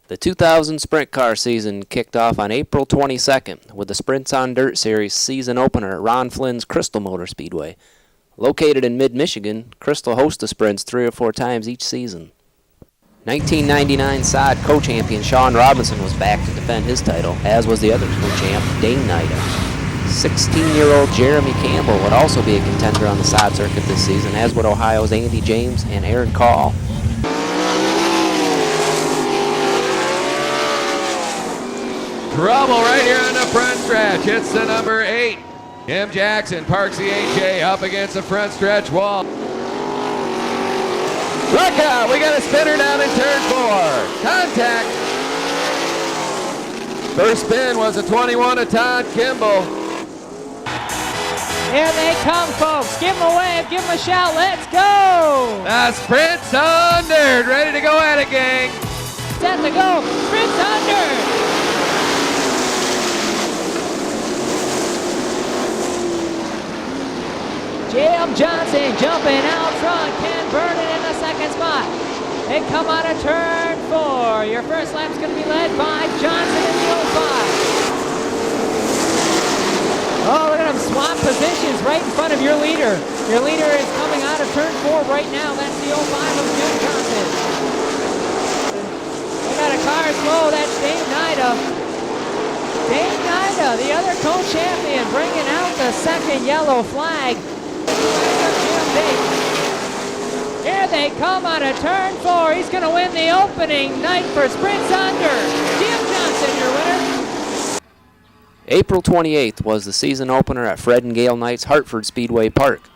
The 2000 sprint car season kicked off on April 22nd with the Sprints on Dirt Series season opener at Ron Flynn's Crystal Motor Speedway. Located in mid-Michigan, Crystal hosts the sprints 3 or 4 times each season. 1999 sod co-champion Sean Robinson was back to defend his title, as was the other co-champ, Dane Nida. 16-year-old Jeremy Campbell would also be a contender on the sod circuit this season, as would Ohio's Andy James and Aaron Call. Trouble right here on the front stretch. It's the number 8. Kim Jackson parks the AJ up against the front stretch wall. Look out, we got a spinner down in turn 4. Contact. First spin was a 21 of Todd Kimball. Here they come, folks. Give them a wave, give them a shout. Let's go. The Sprints on Dirt, ready to go at it, gang. Set to go. Sprints on Dirt. Jim Johnson jumping out front. Ken Vernon in the second spot. They come out of turn 4. Your first lap's going to be led by Johnson in the 05. Oh, look at them swap positions right in front of your leader. Your leader is coming out of turn 4 right now. That's the 05 of Jim Johnson. They got a car slow. That's Dave Nida. Dave Nida, the other co-champion, bringing out the second yellow flag. Here they come on a turn 4. He's going to win the opening night for Sprints on Dirt. Jim Johnson, your winner. April 28th was the season opener at Fred and Gale Knight's Hartford Speedway Park.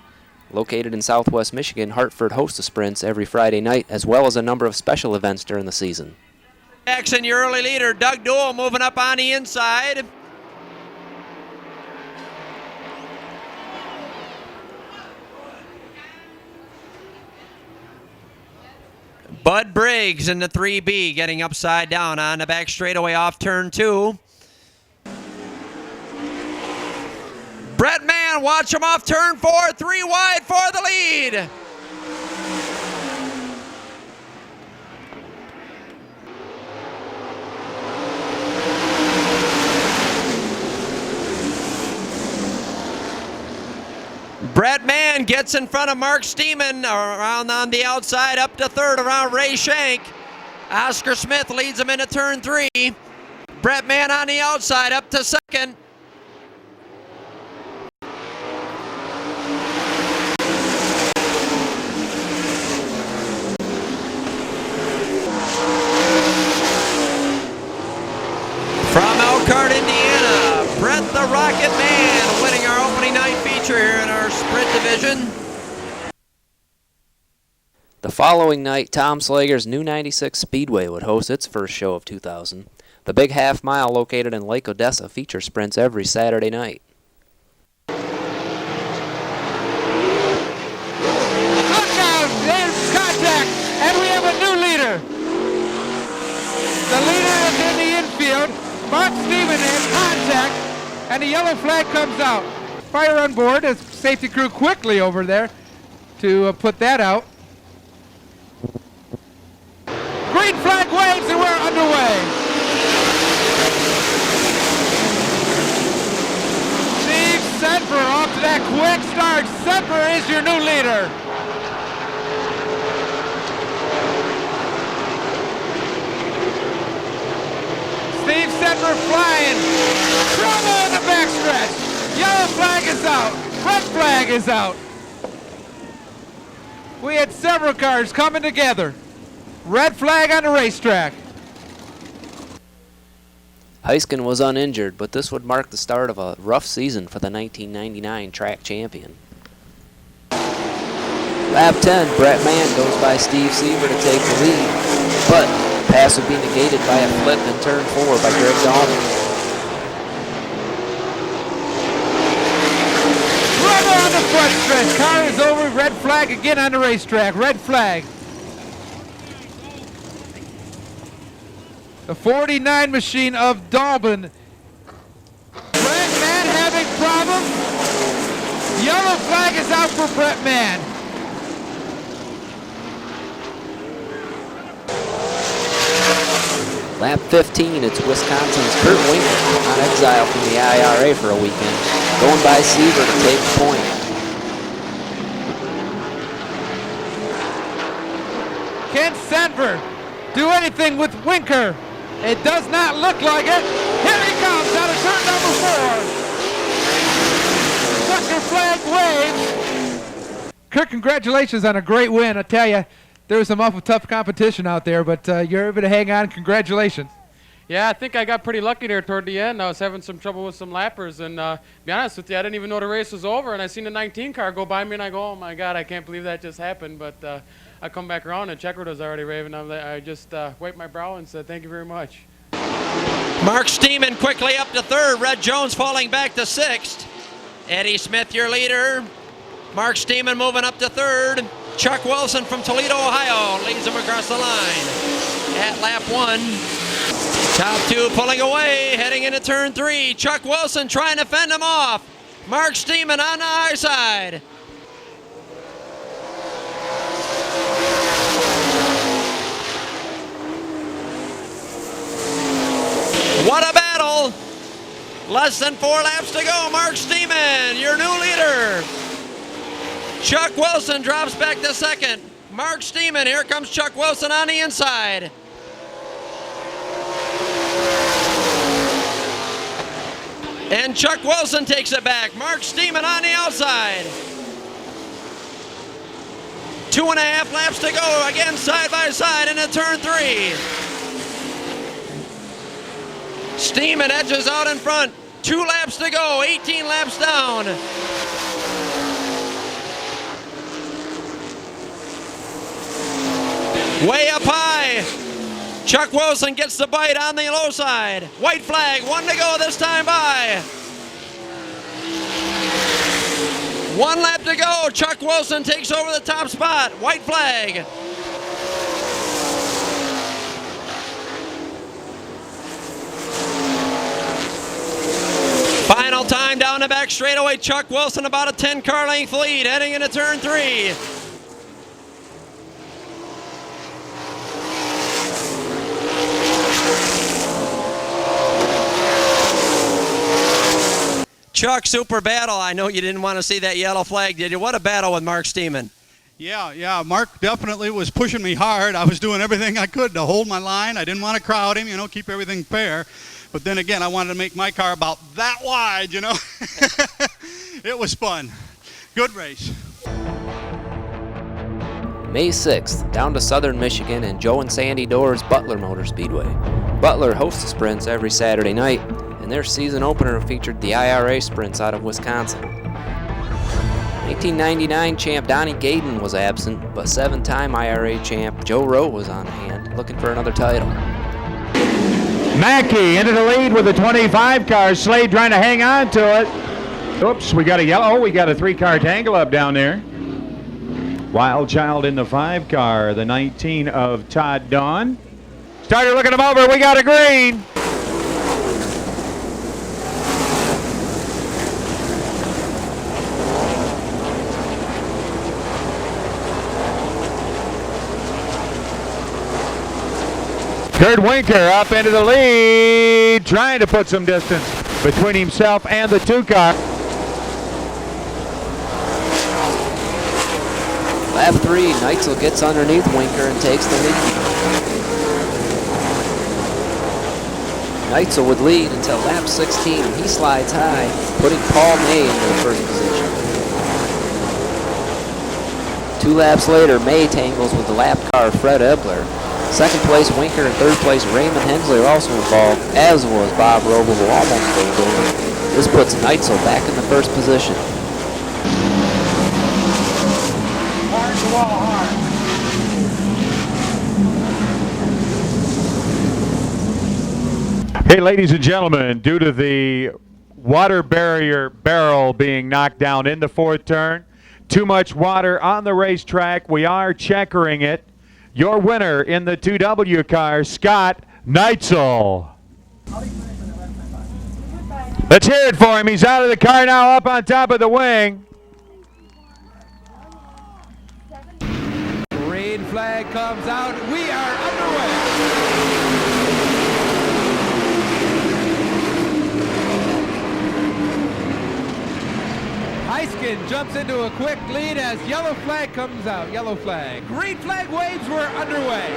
Located in southwest Michigan, Hartford hosts the sprints every Friday night, as well as a number of special events during the season. Jackson, your early leader. Doug Duell moving up on the inside. Bud Briggs in the 3B getting upside down on the back straightaway off turn 2. Brett Mann, watch him off turn 4, 3 wide for the lead. Brett Mann gets in front of Mark Steeman around on the outside up to 3rd around Ray Shank. Oscar Smith leads him into turn 3. Brett Mann on the outside up to 2nd. From Elkhart, Indiana, Brett the Rocket Man winning our opening night feature here in our sprint division. The following night, Tom Slager's new 96 Speedway would host its first show of 2000. The big half mile located in Lake Odessa features sprints every Saturday night. Look out! There's contact, and we have a new leader. The leader is in the infield. Mark Steeman in contact, and the yellow flag comes out. Fire on board, as safety crew quickly over there to put that out. Green flag waves, and we're underway. Steve Sedfer off to that quick start. Sedfer is your new leader. Steve Sedfer flying. Trouble in the backstretch. Yellow flag is out. Red flag is out. We had several cars coming together. Red flag on the racetrack. Heiskin was uninjured, but this would mark the start of a rough season for the 1999 track champion. Lap 10, Brett Mann goes by Steve Seaver to take the lead, but pass would be negated by a flip in turn 4 by Greg Dahlman. Rubber on the front stretch. Car is over. Red flag again on the racetrack. Red flag. The 49 machine of Dahlman. Brett Mann having problems. Yellow flag is out for Brett Mann. Lap 15, it's Wisconsin's Kurt Winker on exile from the IRA for a weekend, going by Seaver to take the point. Can Sandberg do anything with Winker? It does not look like it. Here he comes out of turn number 4. Checker flag wave. Kirk, congratulations on a great win. I tell you, there was some awful tough competition out there, but you're able to hang on. Congratulations. Yeah, I think I got pretty lucky there toward the end. I was having some trouble with some lappers, and to be honest with you, I didn't even know the race was over, and I seen the 19 car go by me, and I go, oh my God, I can't believe that just happened. But I come back around, and Checker was already raving. I just wiped my brow and said, thank you very much. Mark Steeman quickly up to third. Red Jones falling back to sixth. Eddie Smith, your leader. Mark Steeman moving up to third. Chuck Wilson from Toledo, Ohio, leads him across the line at lap 1. Top 2 pulling away, heading into turn 3. Chuck Wilson trying to fend him off. Mark Steeman on the high side. What a battle! Less than 4 laps to go. Mark Steeman, your new leader. Chuck Wilson drops back to second. Mark Steeman, here comes Chuck Wilson on the inside. And Chuck Wilson takes it back. Mark Steeman on the outside. 2.5 laps to go. Again, side by side into turn 3. Steeman edges out in front. 2 laps to go. 18 laps down. Way up high. Chuck Wilson gets the bite on the low side. White flag, 1 to go this time by. 1 lap to go. Chuck Wilson takes over the top spot. White flag. Final time down the back straightaway. Chuck Wilson about a 10-car length lead heading into turn 3. Chuck, super battle. I know you didn't want to see that yellow flag, did you? What a battle with Mark Steeman. Yeah, Mark definitely was pushing me hard. I was doing everything I could to hold my line. I didn't want to crowd him, keep everything fair. But then again, I wanted to make my car about that wide, It was fun. Good race. May 6th, down to Southern Michigan and Joe and Sandy Doerr's Butler Motor Speedway. Butler hosts the sprints every Saturday night, and their season opener featured the IRA sprints out of Wisconsin. 1999 champ Donnie Gaydon was absent, but 7-time IRA champ Joe Rowe was on hand, looking for another title. Mackey into the lead with the 25 car. Slade trying to hang on to it. Oops, we got a yellow. Oh, we got a 3-car tangle up down there. Wild Child in the 5 car, the 19 of Todd Dawn. Starter looking him over. We got a green. Kurt Winker up into the lead, trying to put some distance between himself and the 2-car. Lap 3, Neitzel gets underneath Winker and takes the lead. Neitzel would lead until lap 16. He slides high, putting Paul May into the first position. 2 laps later, May tangles with the lap car Fred Ebler. Second place Winker and third place Raymond Hensley are also involved, as was Bob Roble, who almost rolled over. This puts Neitzel back in the first position. Hey, ladies and gentlemen, due to the water barrier barrel being knocked down in the 4th turn, too much water on the racetrack, we are checkering it. Your winner in the 2W car, Scott Neitzel. Let's hear it for him. He's out of the car now, up on top of the wing. Green flag comes out. We are underway. Heiskin jumps into a quick lead as yellow flag comes out. Yellow flag. Green flag waves were underway.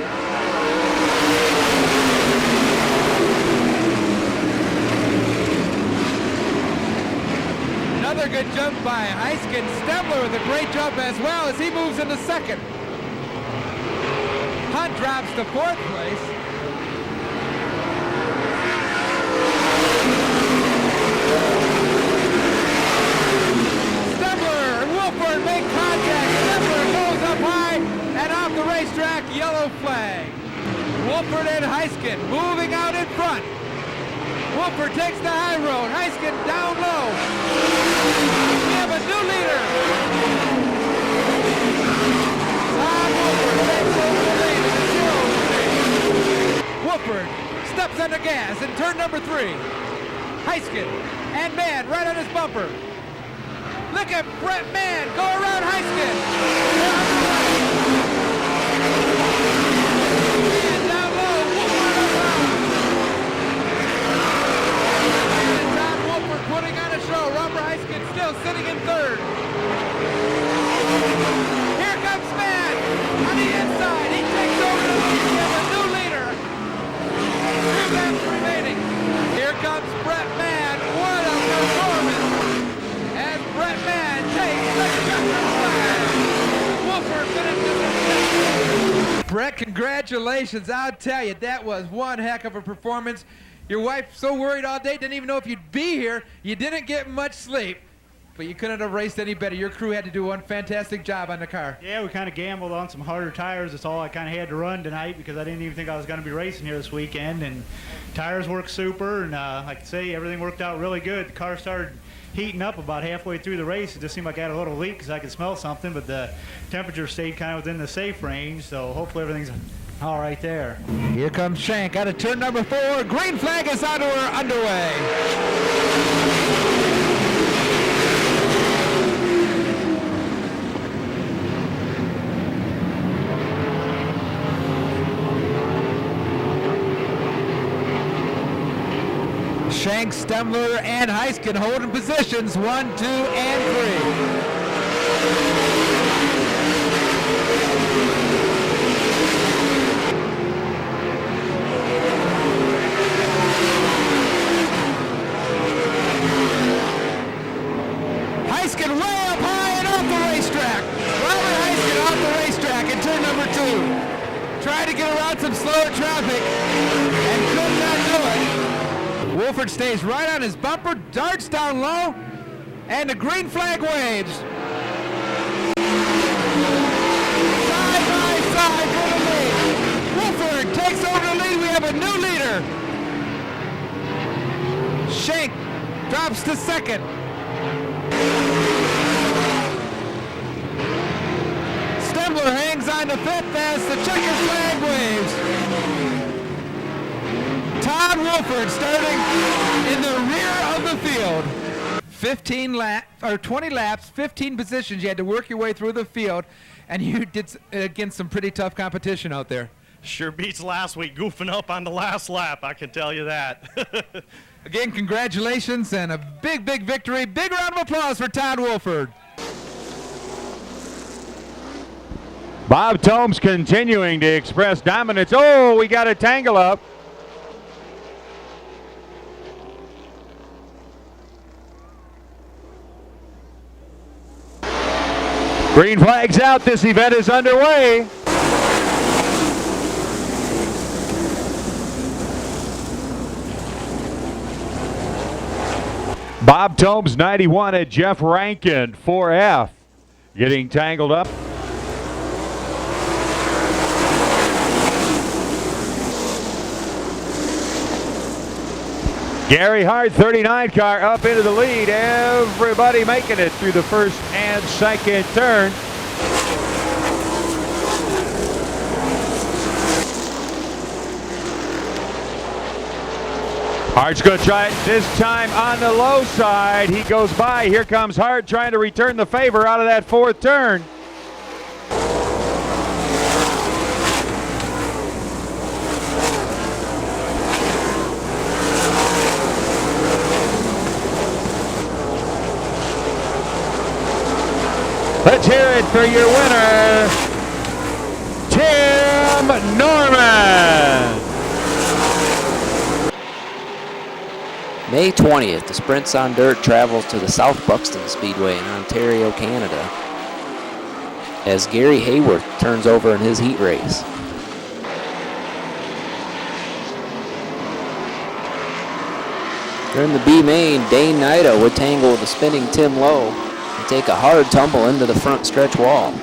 Another good jump by Heiskin. Stembler with a great jump as well as he moves into second. Hunt drops to fourth place. Stembler and Wolford make contact. Stembler goes up high and off the racetrack, yellow flag. Wolford and Heiskin moving out in front. Wolford takes the high road. Heiskin down low. We have a new leader. Wolford takes over the lead in the zero. Wolford steps on the gas in turn number 3. Heiskin and Mann right on his bumper. Look at Brett Mann go around Heiskin. And down low, Wolford up high. And Tom Wolford putting on a show. Robert Heiskin still sitting in third. Here comes Mann on the inside. He takes over the lead. We have a new leader. 2 laps remaining. Here comes Brett Mann. What a performance. As Brett Mann takes the checkered flag. Wolford finishes in 6th. Brett, congratulations. I'll tell you, that was one heck of a performance. Your wife so worried all day, didn't even know if you'd be here. You didn't get much sleep, but you couldn't have raced any better. Your crew had to do one fantastic job on the car. Yeah, we kind of gambled on some harder tires. That's all I kind of had to run tonight because I didn't even think I was going to be racing here this weekend. And tires worked super, and like I say, everything worked out really good. The car started heating up about halfway through the race. It just seemed like I had a little leak because I could smell something, but the temperature stayed kind of within the safe range, so hopefully everything's all right there. Here comes Shank out of turn number 4. Green flag is underway. Shank, Stembler, and Heiskin holding positions 1, 2, and 3. Heiskin way up high and off the racetrack. Robert Heiskin off the racetrack in turn number 2. Tried to get around some slower traffic and could not do it. Wolford stays right on his bumper, darts down low, and the green flag waves. Side by side for the lead. Wolford takes over the lead. We have a new leader. Shank drops to second. Stembler hangs on to 5th as the checker flag waves. Todd Wolford starting in the rear of the field. 20 laps, 15 positions. You had to work your way through the field, and you did against some pretty tough competition out there. Sure beats last week, goofing up on the last lap, I can tell you that. Again, congratulations and a big, big victory. Big round of applause for Todd Wolford. Bob Tomes continuing to express dominance. Oh, we got a tangle up. Green flag's out. This event is underway. Bob Tomes 91 at Jeff Rankin 4F getting tangled up. Gary Hart 39 car up into the lead. Everybody making it through the first and second turn. Hart's going to try it this time on the low side. He goes by. Here comes Hart trying to return the favor out of that fourth turn. Let's hear it for your winner, Tim Norman. May 20th, the Sprints on Dirt travels to the South Buckton Speedway in Ontario, Canada, as Gary Hayworth turns over in his heat race. During the B main, Dane Nida would tangle with the spinning Tim Lowe and take a hard tumble into the front stretch wall.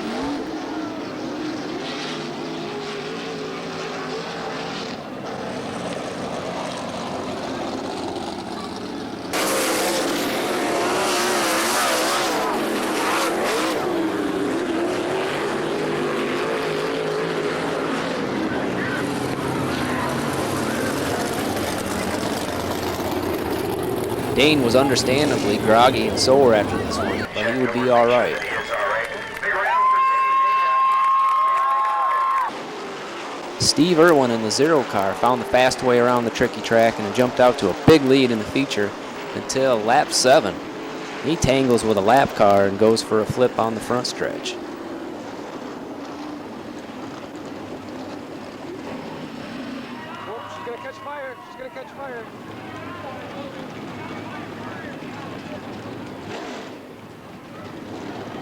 Dane was understandably groggy and sore after this one, but he would be all right. Steve Irwin in the 0 car found the fast way around the tricky track and jumped out to a big lead in the feature until lap 7. He tangles with a lap car and goes for a flip on the front stretch. She's gonna catch fire. She's gonna catch fire.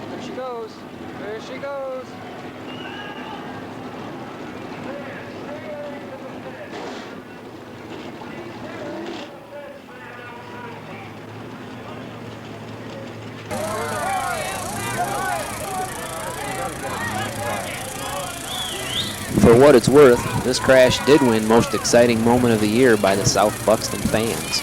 There she goes. There she goes. For what it's worth, this crash did win most exciting moment of the year by the South Buxton fans.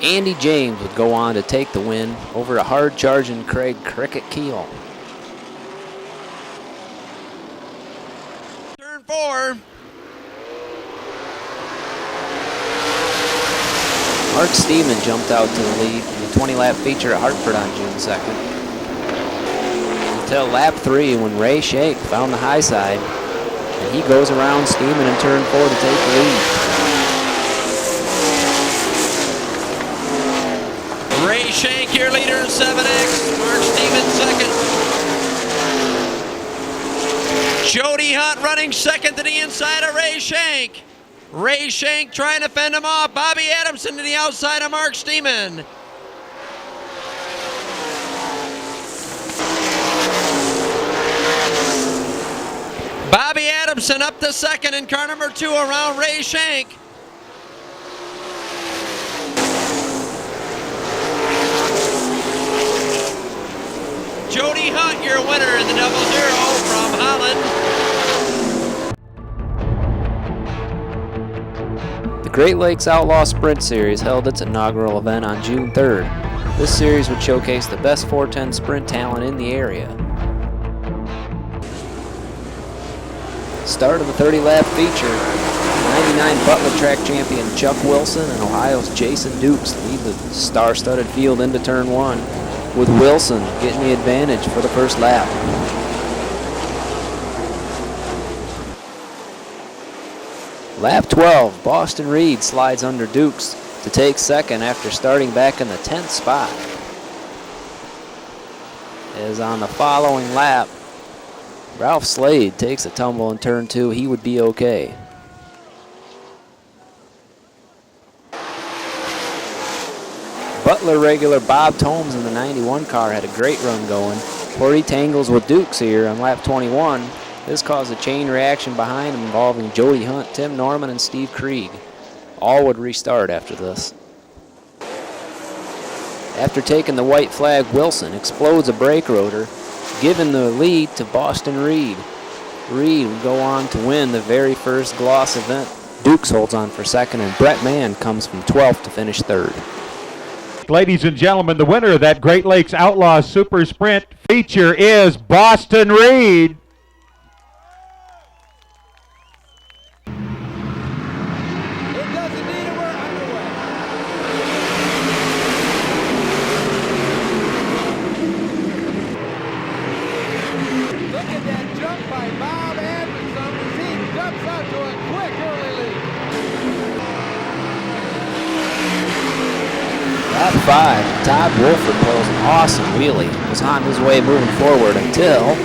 Andy James would go on to take the win over a hard-charging Craig Cricket Keel. Turn 4. Mark Steeman jumped out to the lead in the 20-lap feature at Hartford on June 2nd. Until lap 3 when Ray Shank found the high side, and he goes around Steeman in turn 4 to take the lead. Ray Shank, your leader in 7X. Mark Steeman second. Jody Hunt running second to the inside of Ray Shank. Ray Shank trying to fend him off. Bobby Adamson to the outside of Mark Steeman. Bobby Adamson up to second in car number 2 around Ray Shank. Jody Hunt, your winner in the 00 from Holland. The Great Lakes Outlaw Sprint Series held its inaugural event on June 3rd. This series would showcase the best 410 sprint talent in the area. Start of the 30-lap feature, 99 Butler track champion Chuck Wilson and Ohio's Jason Dukes lead the star-studded field into turn 1, with Wilson getting the advantage for the first lap. Lap 12, Boston Reed slides under Dukes to take second after starting back in the 10th spot. As on the following lap, Ralph Slade takes a tumble in turn 2. He would be okay. Butler regular Bob Tomes in the 91 car had a great run going, where he tangles with Dukes here on lap 21. This caused a chain reaction behind him involving Jody Hunt, Tim Norman, and Steve Krieg. All would restart after this. After taking the white flag, Wilson explodes a brake rotor, giving the lead to Boston Reed. Reed would go on to win the very first Gloss event. Dukes holds on for second, and Brett Mann comes from 12th to finish third. Ladies and gentlemen, the winner of that Great Lakes Outlaw Super Sprint feature is Boston Reed. Lap 5, Todd Wolford pulls an awesome wheelie. Was on his way moving forward until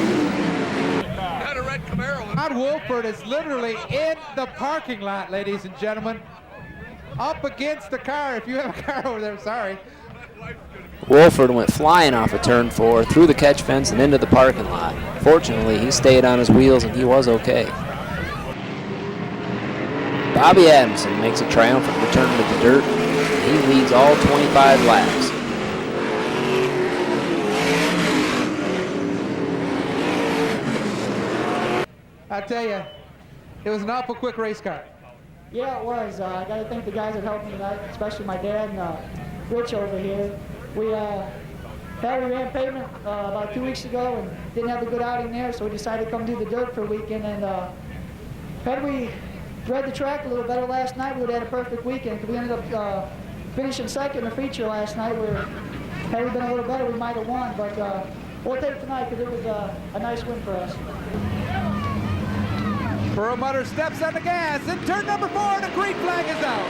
Todd Wolford is literally in the parking lot, ladies and gentlemen. Up against the car. If you have a car over there, sorry. Wolford went flying off of turn 4, through the catch fence and into the parking lot. Fortunately, he stayed on his wheels and he was okay. Bobby Adamson makes a triumphant return to the dirt. He leads all 25 laps. I tell you, it was an awful quick race car. Yeah, it was. I got to thank the guys that helped me tonight, especially my dad and Rich over here. We ran pavement about 2 weeks ago and didn't have a good outing there, so we decided to come do the dirt for a weekend. And had we read the track a little better last night, we would have had a perfect weekend. Because we ended up finishing second in the feature last night. Had we been a little better, we might have won. But we'll take tonight because it was a nice win for us. Perlmutter steps on the gas in turn number 4. The green flag is out.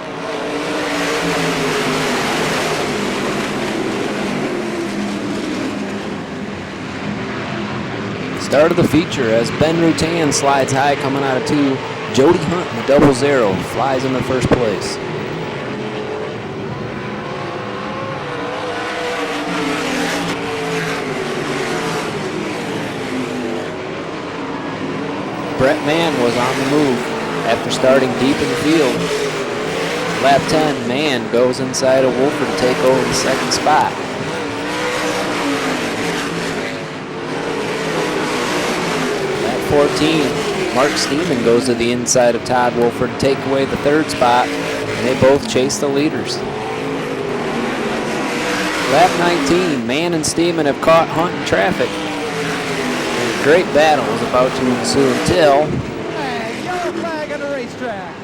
Start of the feature as Ben Rutan slides high coming out of 2. Jody Hunt in the double zero flies into first place. Brett Mann was on the move after starting deep in the field. Lap 10, Mann goes inside of Wolford to take over the second spot. Lap 14, Mark Steeman goes to the inside of Todd Wolford to take away the third spot, and they both chase the leaders. Lap 19, Mann and Steeman have caught Hunt in traffic. A great battle is about to ensue until Yellow flag on the racetrack.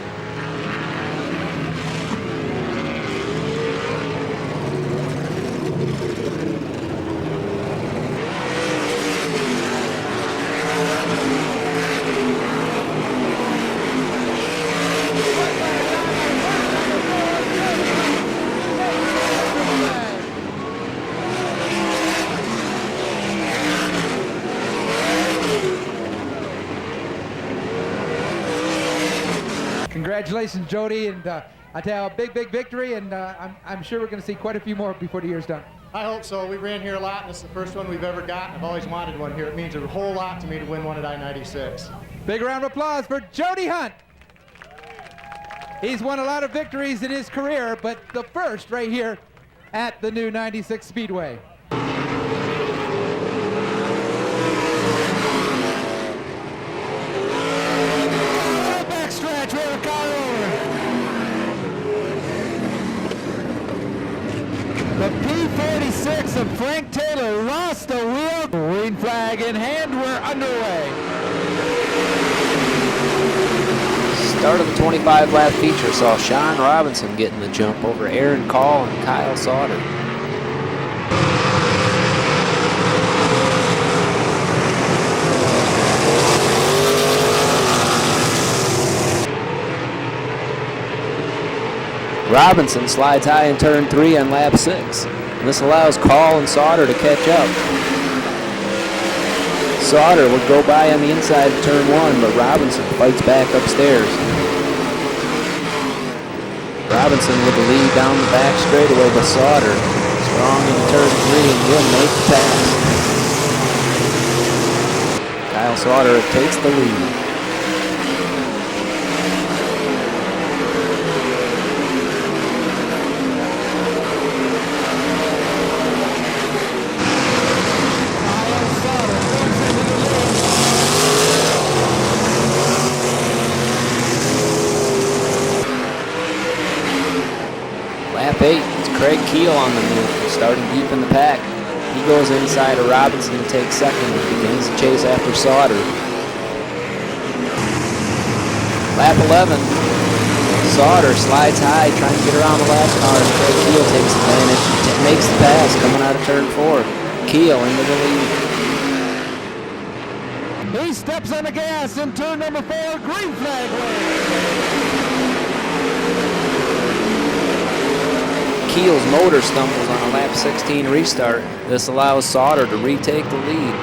Congratulations, Jody, and I tell you, a big victory, and I'm sure we're going to see quite a few more before the year's done. I hope so. We ran here a lot, and this is the first one we've ever gotten. I've always wanted one here. It means a whole lot to me to win one at I-96. Big round of applause for Jody Hunt. He's won a lot of victories in his career, but the first right here at the new 96 Speedway. Backstretch with a car over. The P46 of Frank Taylor lost the wheel. Green flag in hand, we're underway. start of the 25-lap feature saw Sean Robinson getting the jump over Aaron Call and Kyle Sauter. Robinson slides high in turn 3 on lap 6. And this allows Call and Sauter to catch up. Sauter would go by on the inside of turn 1, but Robinson fights back upstairs. Robinson with the lead down the back straightaway, but Sauter strong in turn 3 and will make the pass. Kyle Sauter takes the lead. Lap 8, it's Craig Keel on the move, starting deep in the pack. He goes inside of Robinson to take second and begins to chase after Sauter. Lap 11, Sauter slides high, trying to get around the last car, and Craig Keel takes advantage and makes the pass coming out of turn 4. Keel into the lead. He steps on the gas in turn number 4, green flag. Keel's motor stumbles on a lap 16 restart. This allows Sauter to retake the lead.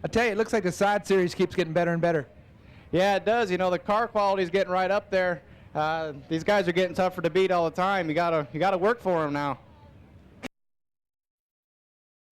I tell you, it looks like the side series keeps getting better and better. Yeah, it does. You know, the car quality is getting right up there. These guys are getting tougher to beat all the time. You gotta work for them now.